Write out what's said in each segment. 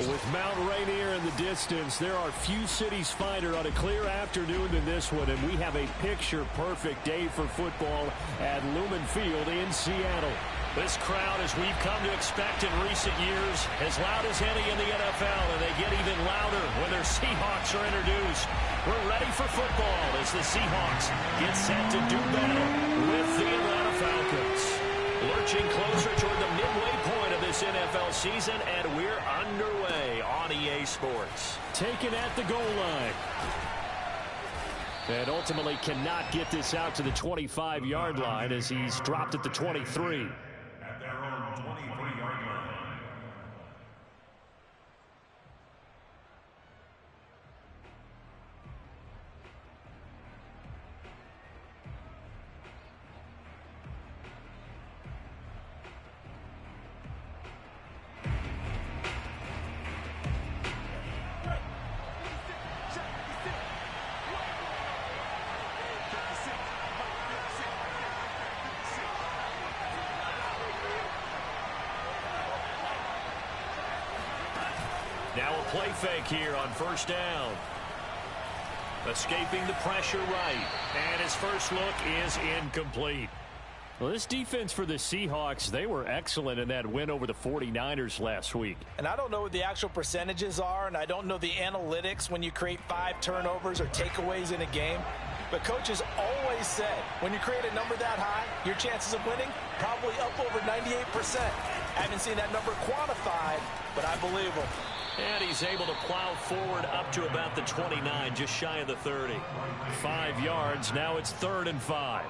With Mount Rainier in the distance, there are few cities finer on a clear afternoon than this one, and we have a picture-perfect day for football at Lumen Field in Seattle. This crowd, as we've come to expect in recent years, as loud as any in the NFL, and they get even louder when their Seahawks are introduced. We're ready for football as the Seahawks get set to do battle with the Atlanta Falcons. Lurching closer toward the midway point of this NFL season, and we're underway on EA Sports. Taken at the goal line. And ultimately cannot get this out to the 25-yard line as he's dropped at the 23. At their own 23-yard line. Now a play fake here on first down. Escaping the pressure right. And his first look is incomplete. Well, this defense for the Seahawks, they were excellent in that win over the 49ers last week. And I don't know what the actual percentages are, and I don't know the analytics when you create 5 turnovers or takeaways in a game. But coaches always say, when you create a number that high, your chances of winning probably up over 98%. I haven't seen that number quantified, but I believe them. And he's able to plow forward up to about the 29, just shy of the 30. 5 yards, now it's 3rd and 5.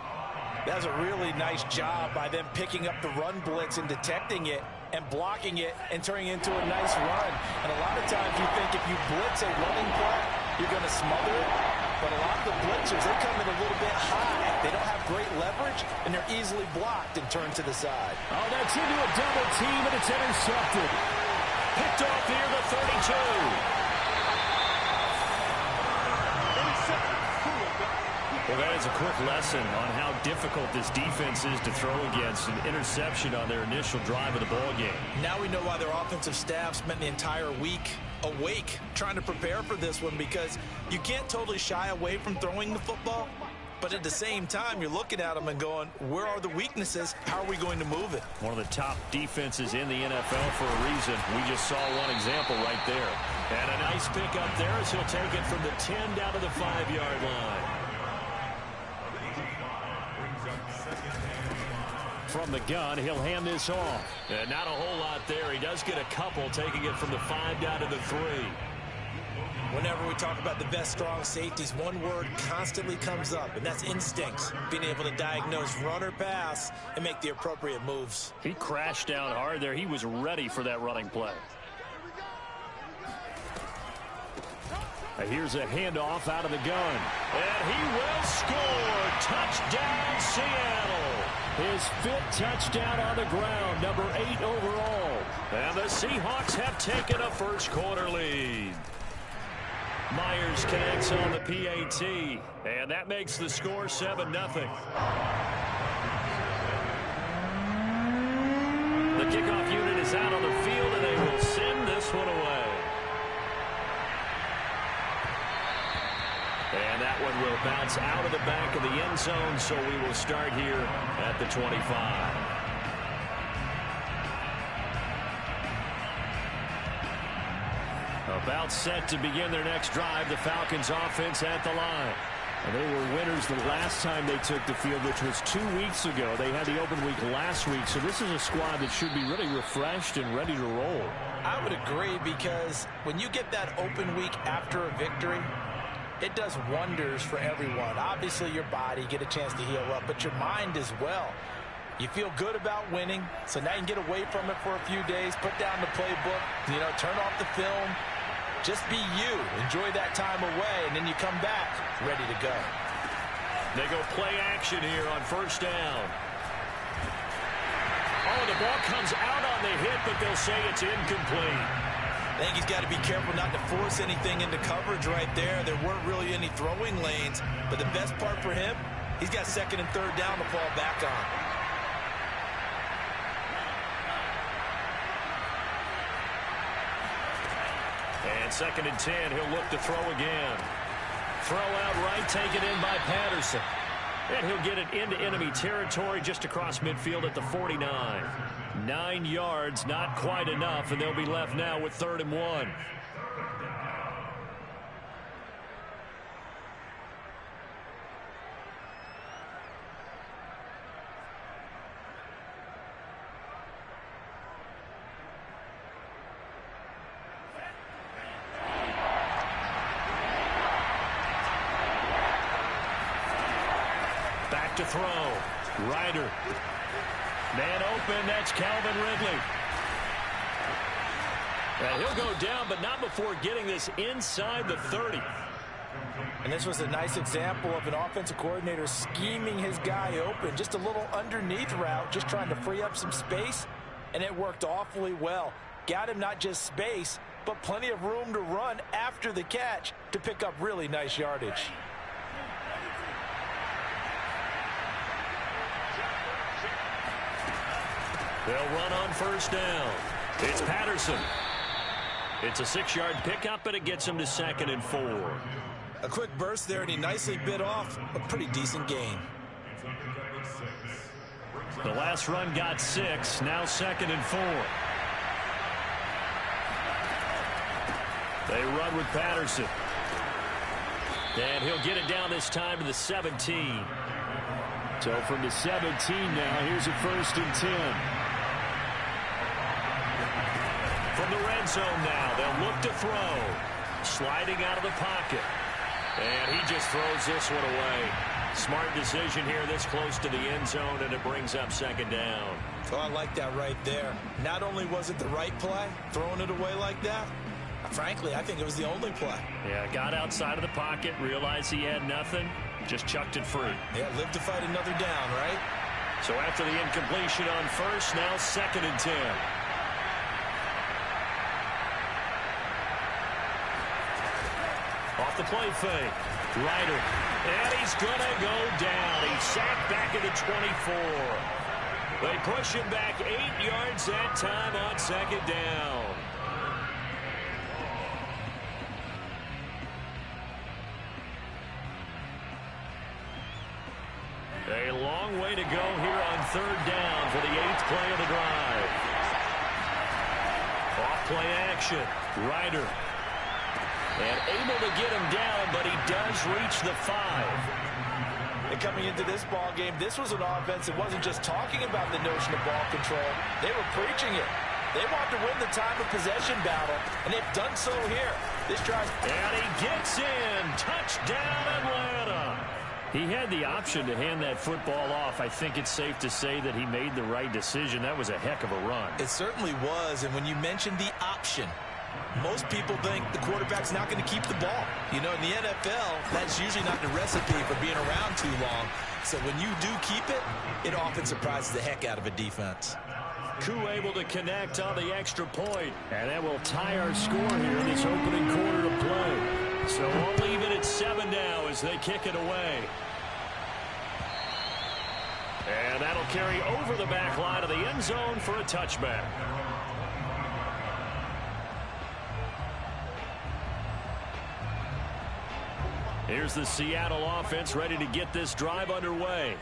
That's a really nice job by them picking up the run blitz and detecting it and blocking it and turning it into a nice run. And a lot of times you think if you blitz a running play, you're going to smother it. But a lot of the blitzers, they come in a little bit high. They don't have great leverage, and they're easily blocked and turned to the side. Oh, that's into a double team, and it's intercepted. Picked off near the 32. Well, that is a quick lesson on how difficult this defense is to throw against. An interception on their initial drive of the ball game. Now we know why their offensive staff spent the entire week awake trying to prepare for this one, because you can't totally shy away from throwing the football. But at the same time, you're looking at them and going, where are the weaknesses? How are we going to move it? One of the top defenses in the NFL for a reason. We just saw one example right there. And a nice pick up there as he'll take it from the 10 down to the 5-yard line. From the gun, he'll hand this off. And not a whole lot there. He does get a couple, taking it from the 5 down to the 3. Whenever we talk about the best strong safeties, one word constantly comes up, and that's instincts. Being able to diagnose run or pass and make the appropriate moves. He crashed down hard there. He was ready for that running play. Here's a handoff out of the gun. And he will score. Touchdown, Seattle. His 5th touchdown on the ground, number 8 overall. And the Seahawks have taken a first quarter lead. Myers connects on the PAT, and that makes the score 7-0. The kickoff unit is out on the field, and they will send this one away. And that one will bounce out of the back of the end zone, so we will start here at the 25. About set to begin their next drive, the Falcons offense at the line. And they were winners the last time they took the field, which was 2 weeks ago. They had the open week last week, so this is a squad that should be really refreshed and ready to roll. I would agree, because when you get that open week after a victory, it does wonders for everyone. Obviously, your body, get a chance to heal up, but your mind as well. You feel good about winning, so now you can get away from it for a few days, put down the playbook, turn off the film. Just be you. Enjoy that time away, and then you come back ready to go. They go play action here on first down. Oh, the ball comes out on the hit, but they'll say it's incomplete. I think he's got to be careful not to force anything into coverage right there. There weren't really any throwing lanes, but the best part for him, he's got 2nd and 3rd down to fall back on. And 2nd and 10, he'll look to throw again. Throw out right, taken in by Patterson. And he'll get it into enemy territory just across midfield at the 49. 9 yards, not quite enough, and they'll be left now with 3rd and 1. To throw. Ryder. Man open. That's Calvin Ridley. And he'll go down, but not before getting this inside the 30. And this was a nice example of an offensive coordinator scheming his guy open. Just a little underneath route, just trying to free up some space, and it worked awfully well. Got him not just space, but plenty of room to run after the catch to pick up really nice yardage. They'll run on 1st down. It's Patterson. It's a 6-yard pickup, but it gets him to 2nd and 4. A quick burst there, and he nicely bit off a pretty decent gain. The last run got 6. Now 2nd and 4. They run with Patterson. And he'll get it down this time to the 17. So from the 17 now, here's a 1st and 10. From the red zone now, they'll look to throw. Sliding out of the pocket. And he just throws this one away. Smart decision here this close to the end zone, and it brings up 2nd down. Oh, I like that right there. Not only was it the right play, throwing it away like that, frankly, I think it was the only play. Yeah, got outside of the pocket, realized he had nothing, just chucked it free. Yeah, live to fight another down, right? So after the incompletion on 1st, now 2nd and 10. Off the play fake. Ryder. And he's going to go down. He's sacked back at the 24. They push him back 8 yards that time on 2nd down. A long way to go here on 3rd down for the 8th play of the drive. Off play action. Ryder. And able to get him down, but he does reach the 5. And coming into this ball game, this was an offense that wasn't just talking about the notion of ball control. They were preaching it. They want to win the time of possession battle, and they've done so here. This drive. And he gets in. Touchdown, Atlanta. He had the option to hand that football off. I think it's safe to say that he made the right decision. That was a heck of a run. It certainly was, and when you mentioned the option, most people think the quarterback's not going to keep the ball. You know, in the NFL, that's usually not the recipe for being around too long. So when you do keep it, it often surprises the heck out of a defense. Koo able to connect on the extra point. And that will tie our score here in this opening quarter of play. So we'll leave it at 7 now as they kick it away. And that'll carry over the back line of the end zone for a touchback. Here's the Seattle offense ready to get this drive underway.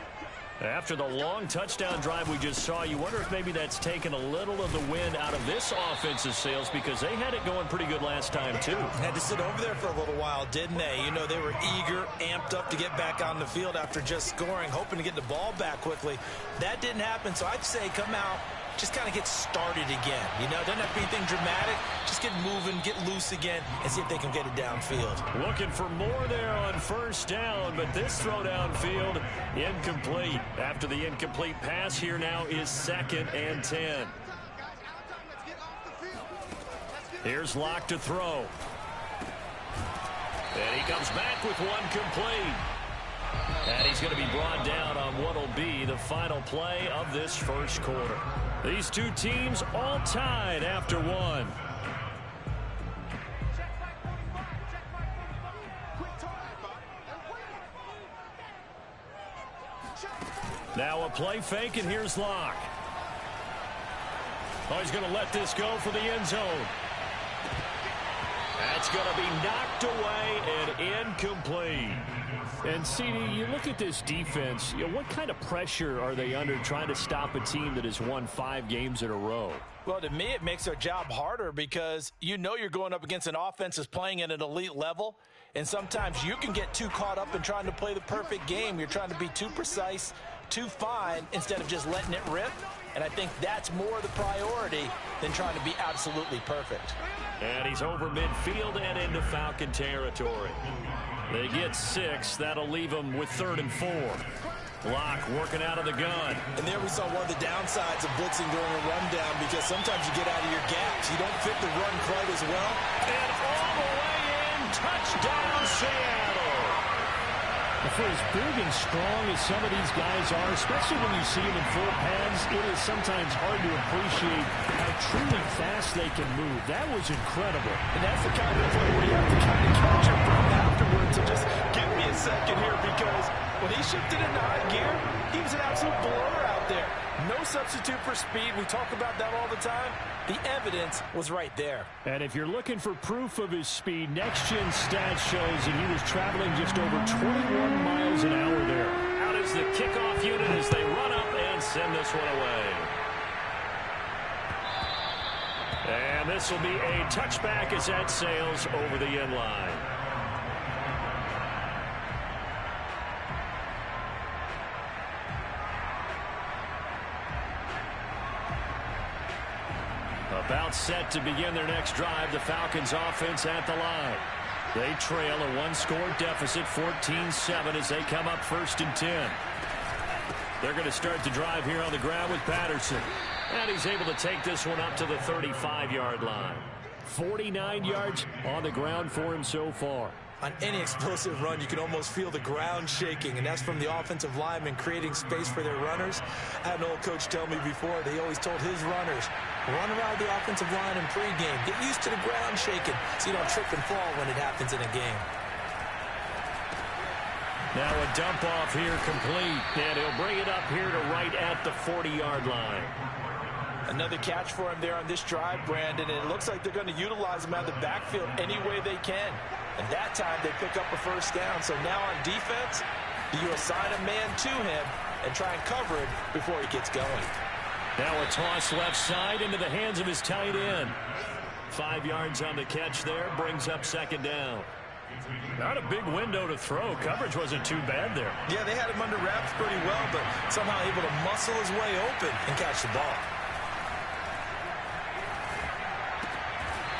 After the long touchdown drive we just saw, you wonder if maybe that's taken a little of the wind out of this offense's sails, because they had it going pretty good last time, too. Had to sit over there for a little while, didn't they? You know, they were eager, amped up to get back on the field after just scoring, hoping to get the ball back quickly. That didn't happen, so I'd say come out, just kind of get started again. You know, doesn't have to be anything dramatic. Just get moving, get loose again, and see if they can get it downfield. Looking for more there on 1st down, but this throw downfield incomplete. After the incomplete pass, here now is 2nd and 10. Here's Locke to throw. And he comes back with one complete. And he's going to be brought down on what will be the final play of this first quarter. These two teams all tied after one. Now a play fake, and here's Locke. Oh, he's going to let this go for the end zone. It's going to be knocked away and incomplete. And, CD, you look at this defense, what kind of pressure are they under trying to stop a team that has won 5 games in a row? Well, to me, it makes their job harder because you know you're going up against an offense that's playing at an elite level, and sometimes you can get too caught up in trying to play the perfect game. You're trying to be too precise, too fine, instead of just letting it rip. And I think that's more the priority than trying to be absolutely perfect. And he's over midfield and into Falcon territory. They get 6. That'll leave them with 3rd and 4. Block working out of the gun. And there we saw one of the downsides of blitzing during a rundown, because sometimes you get out of your gaps. You don't fit the run quite as well. And all the way in, touchdown Seattle. For as big and strong as some of these guys are, especially when you see them in full pads, it is sometimes hard to appreciate how truly fast they can move. That was incredible. And that's the kind of play where you have to kind of catch your breath afterwards. So just give me a second here, because when he shifted into high gear, he was an absolute blower out there. No substitute for speed. We talk about that all the time. The evidence was right there. And if you're looking for proof of his speed, Next Gen Stats shows that he was traveling just over 21 miles an hour there. Out is the kickoff unit as they run up and send this one away. And this will be a touchback as that sails over the end line. About set to begin their next drive, the Falcons offense at the line. They trail a 1-score deficit, 14-7, as they come up 1st and 10. They're going to start the drive here on the ground with Patterson. And he's able to take this one up to the 35-yard line. 49 yards on the ground for him so far. On any explosive run, you can almost feel the ground shaking, and that's from the offensive linemen creating space for their runners. I had an old coach tell me before, they always told his runners, run around the offensive line in pregame. Get used to the ground shaking so you don't trip and fall when it happens in a game. Now a dump off here complete, and he'll bring it up here to right at the 40-yard line. Another catch for him there on this drive, Brandon, and it looks like they're going to utilize him out of the backfield any way they can. And that time they pick up a 1st down. So now on defense, you assign a man to him and try and cover it before he gets going. Now a toss left side into the hands of his tight end. 5 yards on the catch there, brings up 2nd down. Not a big window to throw. Coverage wasn't too bad there. Yeah, they had him under wraps pretty well, but somehow able to muscle his way open and catch the ball.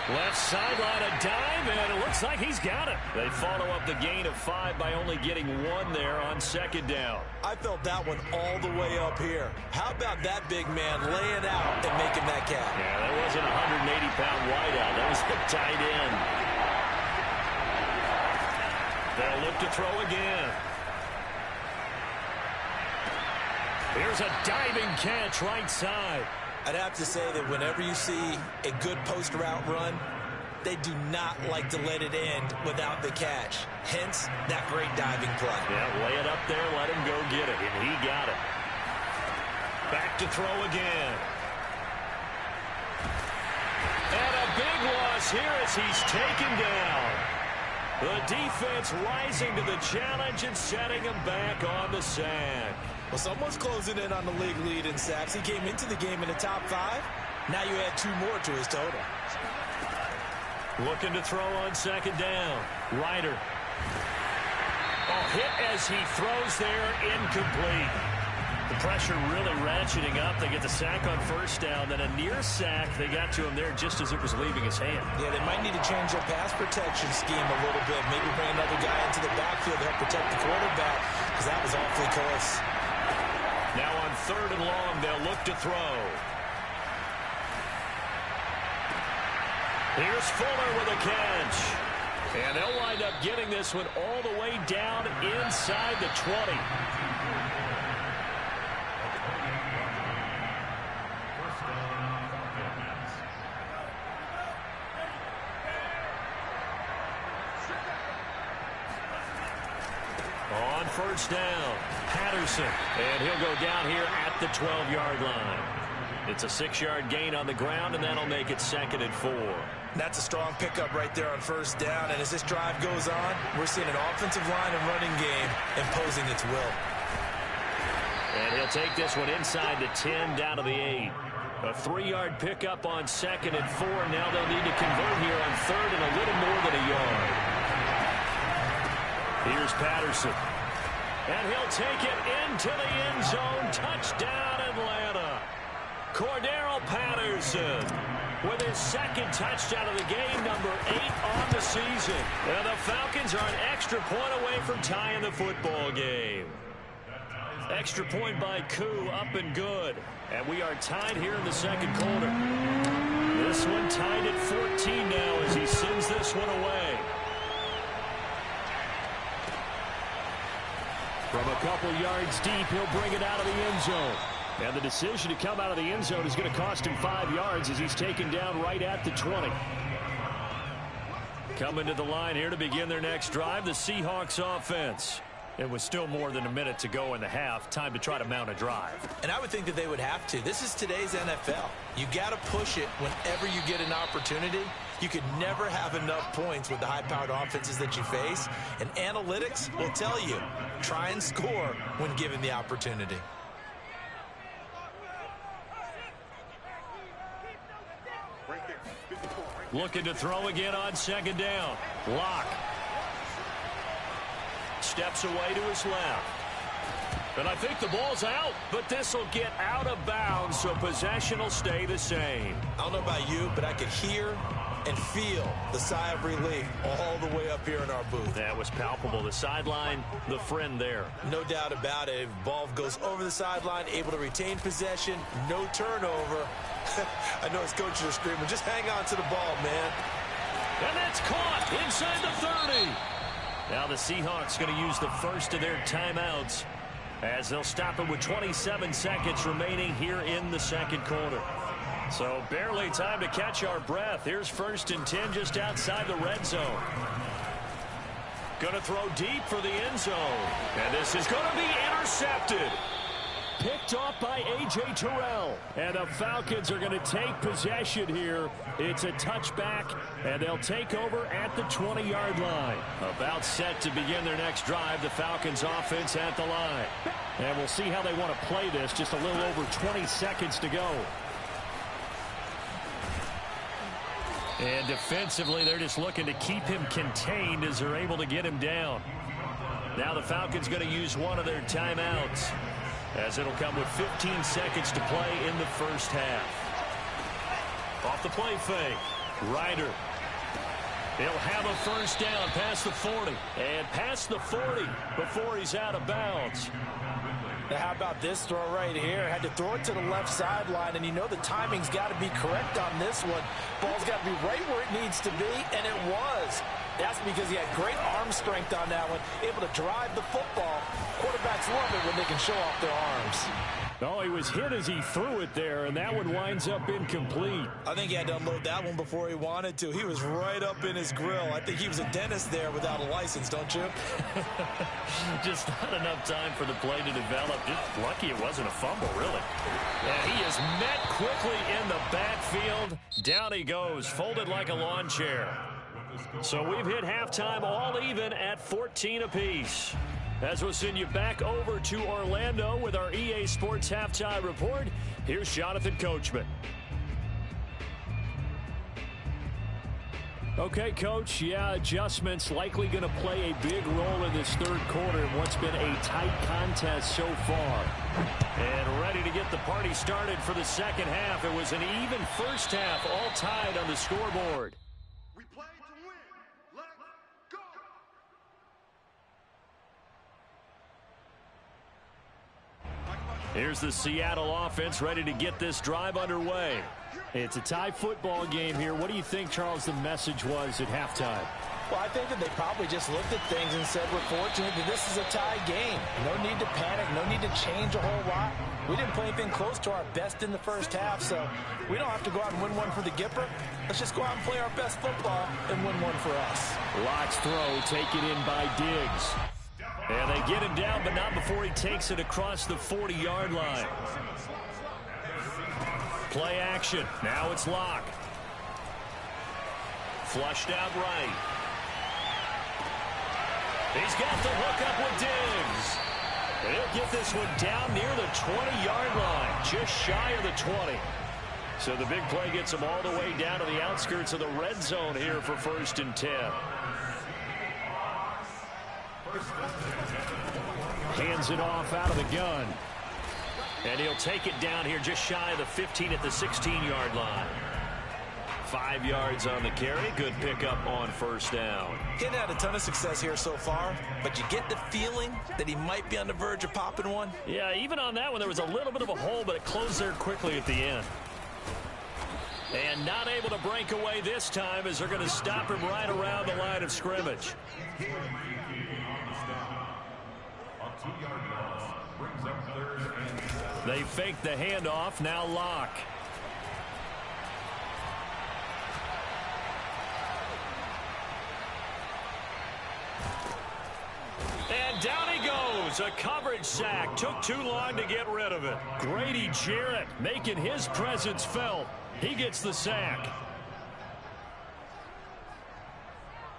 Left sideline, a dive, and it looks like he's got it. They follow up the gain of 5 by only getting 1 there on 2nd down. I felt that one all the way up here. How about that big man laying out and making that catch? Yeah, that wasn't a 180-pound wideout. That was the tight end. They'll look to throw again. Here's a diving catch right side. I'd have to say that whenever you see a good post route run, they do not like to let it end without the catch. Hence, that great diving play. Yeah, lay it up there, let him go get it, and he got it. Back to throw again. And a big loss here as he's taken down. The defense rising to the challenge and setting him back on the sack. Well, someone's closing in on the league lead in sacks. He came into the game in the top 5. Now you add 2 more to his total. Looking to throw on 2nd down. Ryder. Hit as he throws there, incomplete. The pressure really ratcheting up. They get the sack on 1st down, then a near sack. They got to him there just as it was leaving his hand. Yeah, they might need to change their pass protection scheme a little bit. Maybe bring another guy into the backfield to help protect the quarterback, because that was awfully close. Now on 3rd and long, they'll look to throw. Here's Fuller with a catch. And they'll wind up getting this one all the way down inside the 20. On 1st down, Patterson, and he'll go down here at the 12-yard line. It's a 6-yard gain on the ground, and that'll make it 2nd and 4. That's a strong pickup right there on first down. And as this drive goes on, we're seeing an offensive line and running game imposing its will. And he'll take this one inside the 10, down to the 8. A 3-yard pickup on 2nd and 4. Now they'll need to convert here on 3rd and a little more than a yard. Here's Patterson. And he'll take it into the end zone. Touchdown, Atlanta. Cordero Patterson with his 2nd touchdown of the game, number 8 on the season. And the Falcons are an extra point away from tying the football game. Extra point by Koo, up and good. And we are tied here in the 2nd quarter. This one tied at 14 now as he sends this one away. From a couple yards deep, he'll bring it out of the end zone. And the decision to come out of the end zone is going to cost him 5 yards as he's taken down right at the 20. Coming to the line here to begin their next drive, the Seahawks offense. It was still more than a minute to go in the half. Time to try to mount a drive. And I would think that they would have to. This is today's NFL. You got to push it whenever you get an opportunity. You could never have enough points with the high-powered offenses that you face. And analytics will tell you, try and score when given the opportunity. Looking to throw again on 2nd down. Lock. Steps away to his left. And I think the ball's out, but this will get out of bounds, so possession will stay the same. I don't know about you, but I could hear and feel the sigh of relief all the way up here in our booth. That was palpable. The sideline, the friend there. No doubt about it. Ball goes over the sideline, able to retain possession, no turnover. I know his coaches are screaming, just hang on to the ball, man. And that's caught inside the 30. Now the Seahawks going to use the first of their timeouts as they'll stop it with 27 seconds remaining here in the 2nd quarter. So barely time to catch our breath. Here's 1st and 10 just outside the red zone. Going to throw deep for the end zone. And this is going to be intercepted. Picked off by A.J. Terrell. And the Falcons are going to take possession here. It's a touchback, and they'll take over at the 20-yard line. About set to begin their next drive, the Falcons offense at the line. And we'll see how they want to play this. Just a little over 20 seconds to go. And defensively, they're just looking to keep him contained as they're able to get him down. Now the Falcons going to use one of their timeouts, as it'll come with 15 seconds to play in the first half. Off the play fake, Ryder. He'll have a first down past the 40. And past the 40 before he's out of bounds. Now how about this throw right here? Had to throw it to the left sideline, and you know the timing's got to be correct on this one. Ball's got to be right where it needs to be, and it was. That's because he had great arm strength on that one, able to drive the football. Quarterbacks love it when they can show off their arms. Oh, he was hit as he threw it there, and that one winds up incomplete. I think he had to unload that one before he wanted to. He was right up in his grill. I think he was a dentist there without a license, don't you? Just not enough time for the play to develop. Just lucky it wasn't a fumble, really. And he is met quickly in the backfield. Down he goes, folded like a lawn chair. So we've hit halftime all even at 14 apiece. As we'll send you back over to Orlando with our EA Sports Halftime Report, here's Jonathan Coachman. Okay, Coach, yeah, adjustments likely going to play a big role in this 3rd quarter in what's been a tight contest so far. And ready to get the party started for the 2nd half. It was an even first half, all tied on the scoreboard. We play to win. Let's go. Here's the Seattle offense ready to get this drive underway. It's a tie football game here. What do you think, Charles, the message was at halftime? Well, I think that they probably just looked at things and said, we're fortunate that this is a tie game. No need to panic, no need to change a whole lot. We didn't play anything close to our best in the first half, so we don't have to go out and win one for the Gipper. Let's just go out and play our best football and win one for us. Lock's throw taken in by Diggs. And they get him down, but not before he takes it across the 40-yard line. Play action. Now it's Lock. Flushed out right. He's got the hook up with Diggs. And he'll get this one down near the 20-yard line, just shy of the 20. So the big play gets him all the way down to the outskirts of the red zone here for 1st and 10. Hands it off out of the gun. And he'll take it down here just shy of the 15 at the 16-yard line. 5 yards on the carry. Good pickup on 1st down. He hadn't had a ton of success here so far, but you get the feeling that he might be on the verge of popping one. Yeah, even on that one, there was a little bit of a hole, but it closed there quickly at the end. And not able to break away this time as they're going to stop him right around the line of scrimmage. They fake the handoff, now lock. And down he goes. A coverage sack. Took too long to get rid of it. Grady Jarrett making his presence felt. He gets the sack.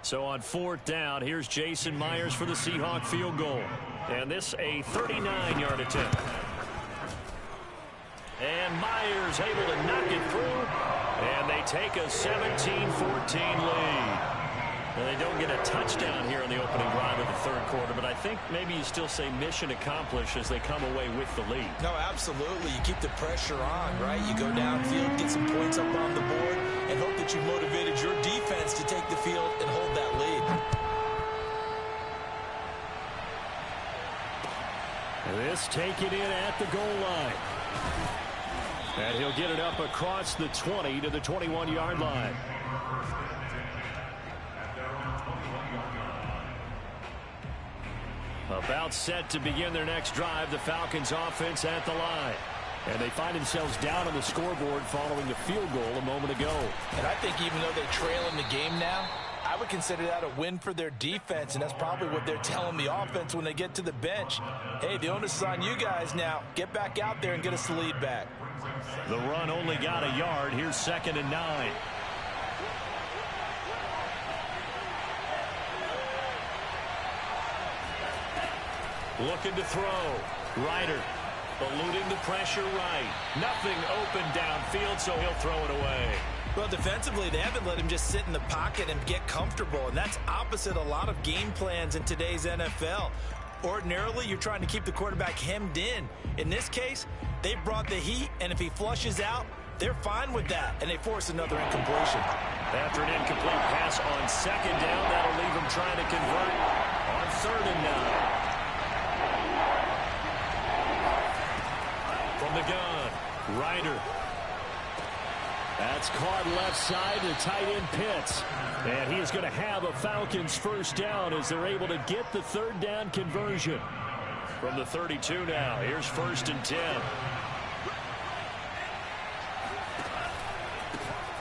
So on 4th down, here's Jason Myers for the Seahawk field goal. And this a 39-yard attempt. And Myers able to knock it through. And they take a 17-14 lead. And they don't get a touchdown here in the opening drive of the 3rd quarter, but I think maybe you still say mission accomplished as they come away with the lead. No, absolutely. You keep the pressure on, right? You go downfield, get some points up on the board, and hope that you motivated your defense to take the field and hold that lead. This taken in at the goal line. And he'll get it up across the 20 to the 21-yard line. About set to begin their next drive, the Falcons offense at the line. And they find themselves down on the scoreboard following the field goal a moment ago. And I think even though they trail in the game now, I would consider that a win for their defense, and that's probably what they're telling the offense when they get to the bench. Hey, the onus is on you guys now. Get back out there and get us the lead back. The run only got a yard. Here's 2nd and 9. Looking to throw. Ryder eluding the pressure right. Nothing open downfield, so he'll throw it away. Well, defensively, they haven't let him just sit in the pocket and get comfortable, and that's opposite a lot of game plans in today's NFL. Ordinarily, you're trying to keep the quarterback hemmed in. In this case, they brought the heat, and if he flushes out, they're fine with that, and they force another incompletion. After an incomplete pass on 2nd down, that'll leave him trying to convert on 3rd and 9. From the gun, Ryder. That's caught left side to tight end Pitts. And he is going to have a Falcons 1st down as they're able to get the 3rd down conversion. From the 32 now, here's 1st and 10.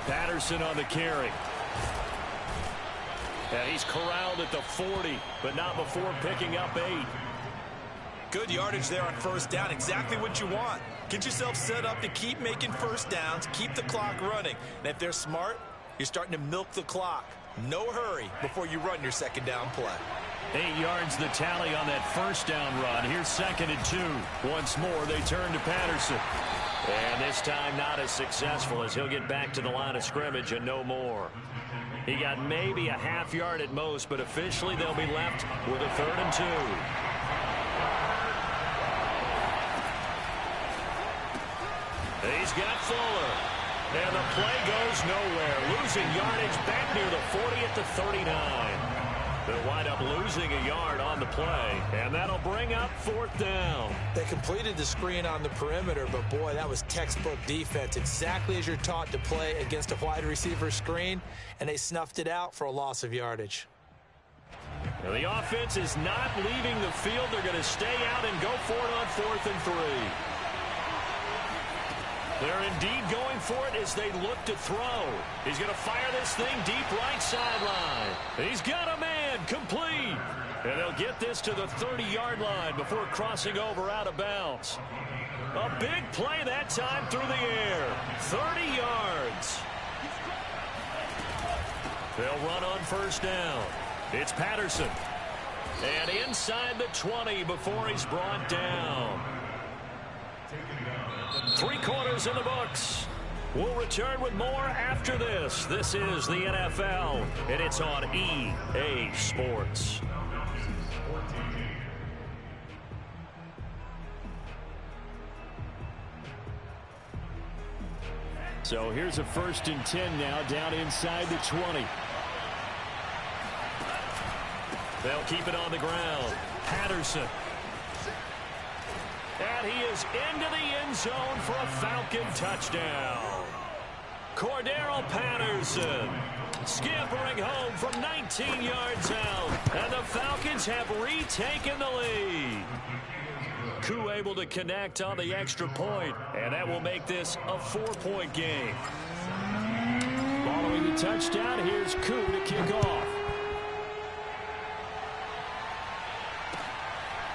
Patterson on the carry. And he's corralled at the 40, but not before picking up 8. Good yardage there on 1st down. Exactly what you want. Get yourself set up to keep making 1st downs, keep the clock running. And if they're smart, you're starting to milk the clock. No hurry before you run your 2nd down play. 8 yards the tally on that 1st down run. Here's 2nd and 2. Once more, they turn to Patterson. And this time not as successful as he'll get back to the line of scrimmage and no more. He got maybe a half yard at most, but officially they'll be left with a 3rd and 2. He's got Fuller. And the play goes nowhere. Losing yardage back near the 40 at the 39. They'll wind up losing a yard on the play. And that'll bring up 4th down. They completed the screen on the perimeter, but boy, that was textbook defense. Exactly as you're taught to play against a wide receiver screen. And they snuffed it out for a loss of yardage. Now the offense is not leaving the field. They're going to stay out and go for it on 4th and 3. They're indeed going for it as they look to throw. He's going to fire this thing deep right sideline. He's got a man complete. And they'll get this to the 30-yard line before crossing over out of bounds. A big play that time through the air. 30 yards. They'll run on first down. It's Patterson. And inside the 20 before he's brought down. 3 quarters in the books. We'll return with more after this. This is the NFL, and it's on EA Sports. So here's a 1st and 10 now, down inside the 20. They'll keep it on the ground. Patterson. And he is into the end zone for a Falcon touchdown. Cordero Patterson scampering home from 19 yards out. And the Falcons have retaken the lead. Koo able to connect on the extra point, and that will make this a 4-point game. Following the touchdown, here's Koo to kick off.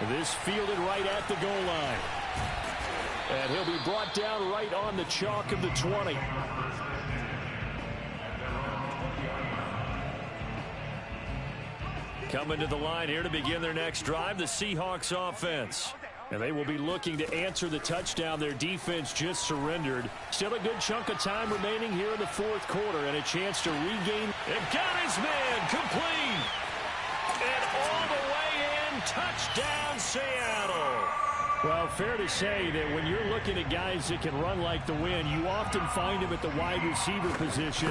This fielded right at the goal line. And he'll be brought down right on the chalk of the 20. Coming to the line here to begin their next drive, the Seahawks offense. And they will be looking to answer the touchdown their defense just surrendered. Still a good chunk of time remaining here in the 4th quarter and a chance to regain. It got his man complete. And all the way in, touchdown Seattle. Well, fair to say that when you're looking at guys that can run like the wind, you often find them at the wide receiver position,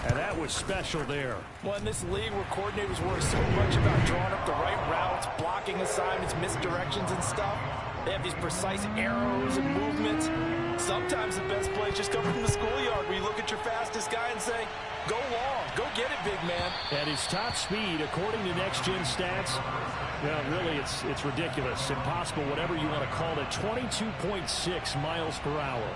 and that was special there. Well, in this league where coordinators worry so much about drawing up the right routes, blocking assignments, misdirections and stuff, they have these precise arrows and movements. Sometimes the best plays just come from the schoolyard where you look at your fastest guy and say, go long, go get it, big man. At his top speed, according to Next Gen Stats, well, really, it's ridiculous, impossible, whatever you want to call it, 22.6 miles per hour.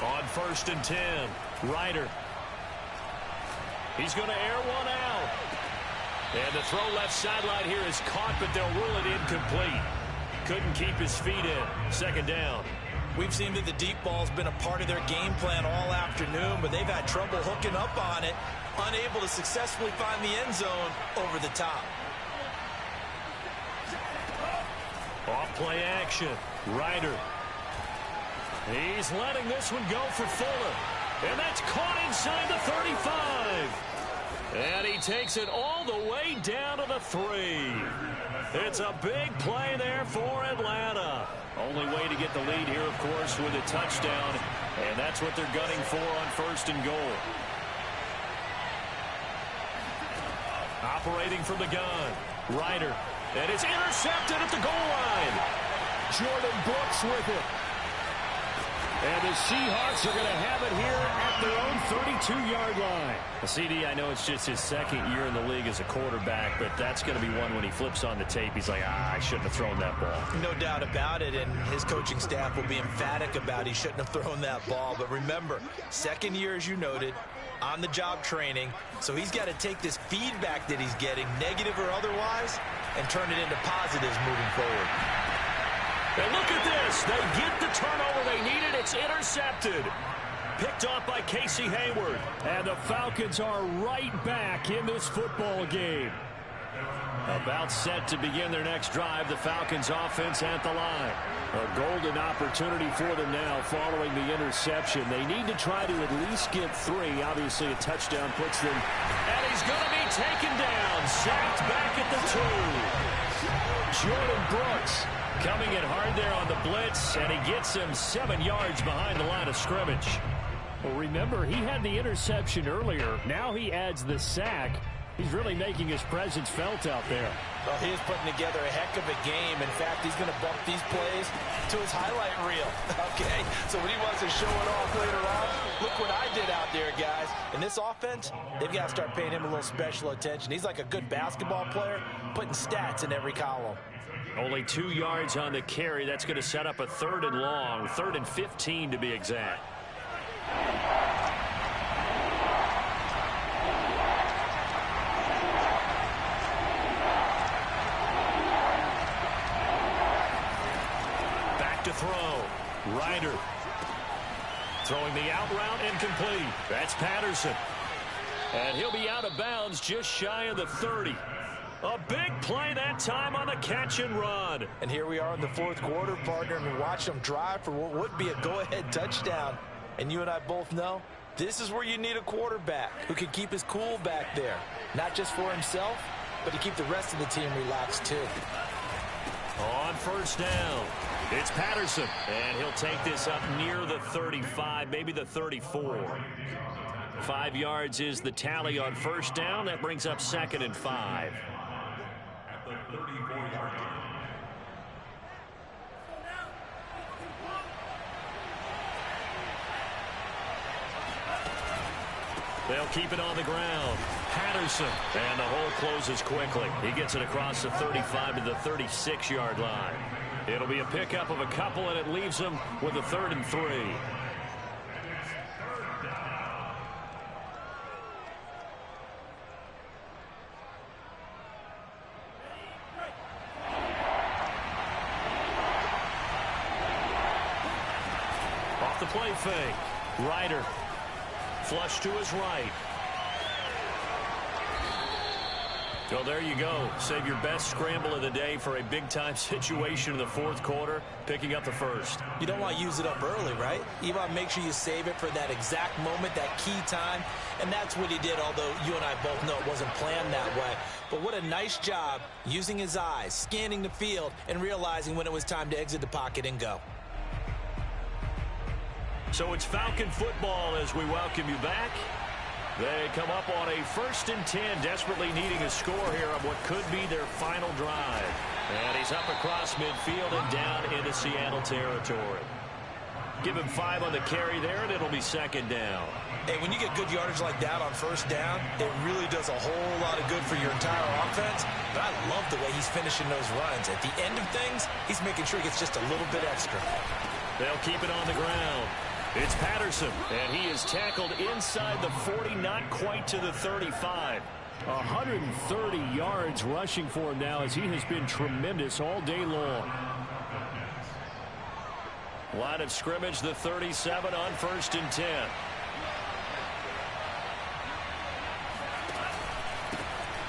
On 1st and 10, Ryder. He's going to air one out. And the throw left sideline here is caught, but they'll rule it incomplete. Couldn't keep his feet in. 2nd down. We've seen that the deep ball's been a part of their game plan all afternoon, but they've had trouble hooking up on it, unable to successfully find the end zone over the top. Off play action. Ryder. He's letting this one go for Fuller. And that's caught inside the 35. And he takes it all the way down to the 3. It's a big play there for Atlanta. Only way to get the lead here, of course, with a touchdown. And that's what they're gunning for on 1st and goal. Operating from the gun. Ryder. And it's intercepted at the goal line. Jordan Brooks with it. And the Seahawks are going to have it here at their own 32-yard line. Well, CD, I know it's just his 2nd year in the league as a quarterback, but that's going to be one when he flips on the tape. He's like, I shouldn't have thrown that ball. No doubt about it, and his coaching staff will be emphatic about he shouldn't have thrown that ball. But remember, 2nd year, as you noted, on-the-job training, so he's got to take this feedback that he's getting, negative or otherwise, and turn it into positives moving forward. And look at this. They get the turnover they needed. It's intercepted. Picked off by Casey Hayward. And the Falcons are right back in this football game. About set to begin their next drive. The Falcons offense at the line. A golden opportunity for them now following the interception. They need to try to at least get 3. Obviously, a touchdown puts them. And he's going to be taken down. Sacked back at the 2. Jordan Brooks coming in hard there on the blitz, and he gets him 7 yards behind the line of scrimmage. Well, remember, he had the interception earlier. Now he adds the sack. He's really making his presence felt out there. Well, he is putting together a heck of a game. In fact, he's going to bump these plays to his highlight reel. Okay, so when he wants to show it off later on, look what I did out there, guys. In this offense, they've got to start paying him a little special attention. He's like a good basketball player, putting stats in every column. Only 2 yards on the carry. That's going to set up a 3rd and long, 3rd and 15 to be exact. back to throw. Ryder throwing the out route and complete. That's Patterson. And he'll be out of bounds just shy of the 30. A big play that time on the catch and run. And here we are in the fourth quarter, partner, and we watch them drive for what would be a go-ahead touchdown. And you and I both know this is where you need a quarterback who can keep his cool back there. Not just for himself, but to keep the rest of the team relaxed too. On first down, it's Patterson. And he'll take this up near the 35, maybe the 34. 5 yards is the tally on first down. That brings up 2nd and 5. They'll keep it on the ground. Patterson. And the hole closes quickly. He gets it across the 35 to the 36-yard line. It'll be a pickup of a couple, and it leaves them with a 3rd and 3. Off the play fake. Ryder. Flush to his right. Well, there you go. Save your best scramble of the day for a big-time situation in the fourth quarter, picking up the first. You don't want to use it up early, right? You want to make sure you save it for that exact moment, that key time, and that's what he did, although you and I both know it wasn't planned that way. But what a nice job using his eyes, scanning the field, and realizing when it was time to exit the pocket and go. So it's Falcon football as we welcome you back. They come up on a 1st and 10, desperately needing a score here on what could be their final drive. And he's up across midfield and down into Seattle territory. Give him 5 on the carry there, and it'll be 2nd down. Hey, when you get good yardage like that on first down, it really does a whole lot of good for your entire offense. But I love the way he's finishing those runs. At the end of things, he's making sure he gets just a little bit extra. They'll keep it on the ground. It's Patterson, and he is tackled inside the 40, not quite to the 35. 130 yards rushing for him now, as he has been tremendous all day long. Line of scrimmage, the 37 on 1st and 10.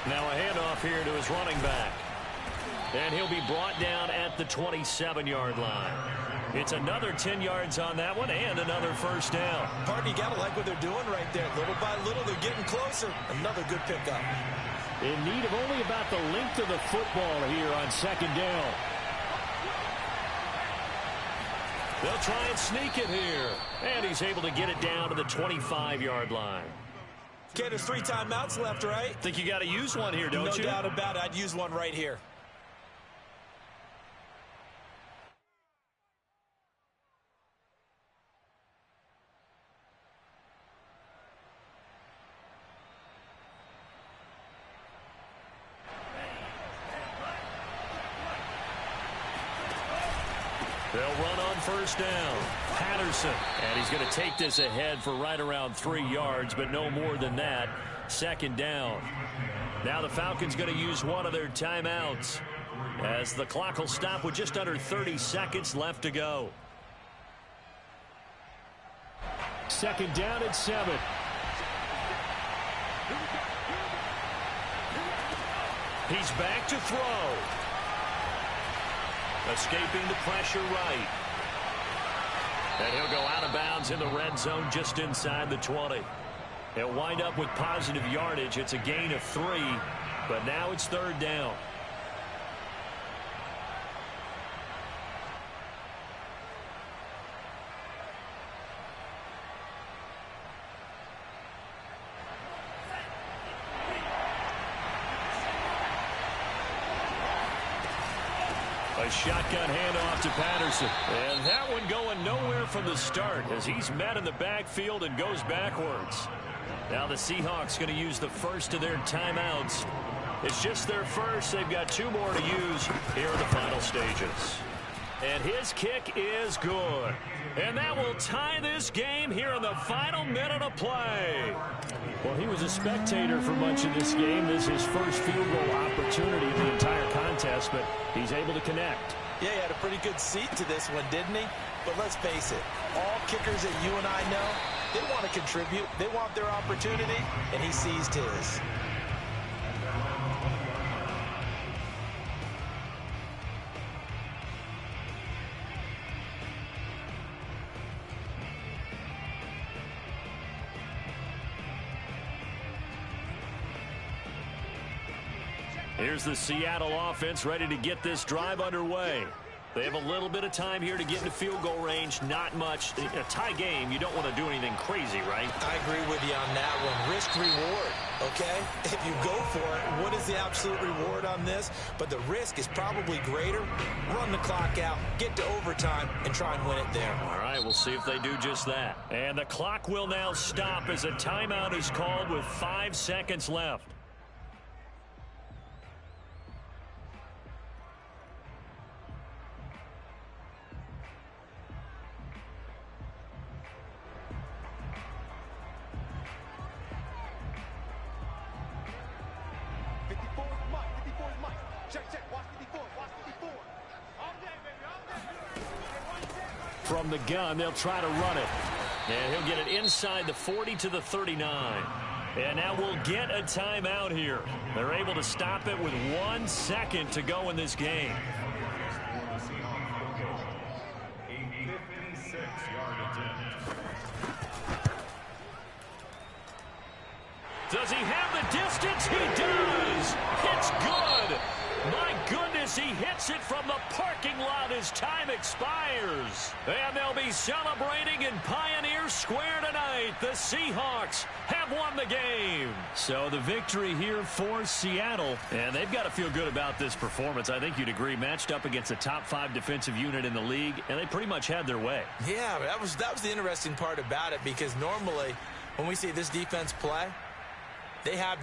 Now a handoff here to his running back. And he'll be brought down at the 27-yard line. It's another 10 yards on that one and another first down. Partner, you got to like what they're doing right there. Little by little, they're getting closer. Another good pickup. In need of only about the length of the football here on 2nd down. They'll try and sneak it here. And he's able to get it down to the 25-yard line. Okay, there's 3 timeouts left, right? Think you got to use one here, don't you? No doubt about it. I'd use one right here. They'll run on first down. Patterson. And he's going to take this ahead for right around 3 yards, but no more than that. 2nd down. Now the Falcons going to use one of their timeouts, as the clock will stop with just under 30 seconds left to go. 2nd down and 7. He's back to throw. Escaping the pressure right. And he'll go out of bounds in the red zone just inside the 20. He'll wind up with positive yardage. It's a gain of 3, but now it's 3rd down. A shotgun handoff to Patterson. And that one going nowhere from the start, as he's met in the backfield and goes backwards. Now the Seahawks going to use the first of their timeouts. It's just their first. They've got 2 more to use here in the final stages. And his kick is good. And that will tie this game here in the final minute of play. Well, he was a spectator for much of this game. This is his first field goal opportunity of the entire contest. contest, but he's able to connect. Yeah, he had a pretty good seat to this one, didn't he? But let's face it, all kickers that you and I know, they want to contribute. They want their opportunity, and he seized his. Here's the Seattle offense ready to get this drive underway. They have a little bit of time here to get into field goal range. Not much. In a tie game, you don't want to do anything crazy, right? I agree with you on that one. Risk-reward, okay? If you go for it, what is the absolute reward on this? But the risk is probably greater. Run the clock out, get to overtime, and try and win it there. All right, we'll see if they do just that. And the clock will now stop as a timeout is called with 5 seconds left. From the gun, they'll try to run it. And he'll get it inside the 40 to the 39. And now we'll get a timeout here. They're able to stop it with 1 second to go in this game. Does he have the distance? He does. It's good. My goodness, he hits it from the parking lot as time expires. And they'll be celebrating in Pioneer Square tonight. The Seahawks have won the game. So the victory here for Seattle. And they've got to feel good about this performance. I think you'd agree. Matched up against a top 5 defensive unit in the league, and they pretty much had their way. Yeah, that was the interesting part about it, because normally when we see this defense play, they have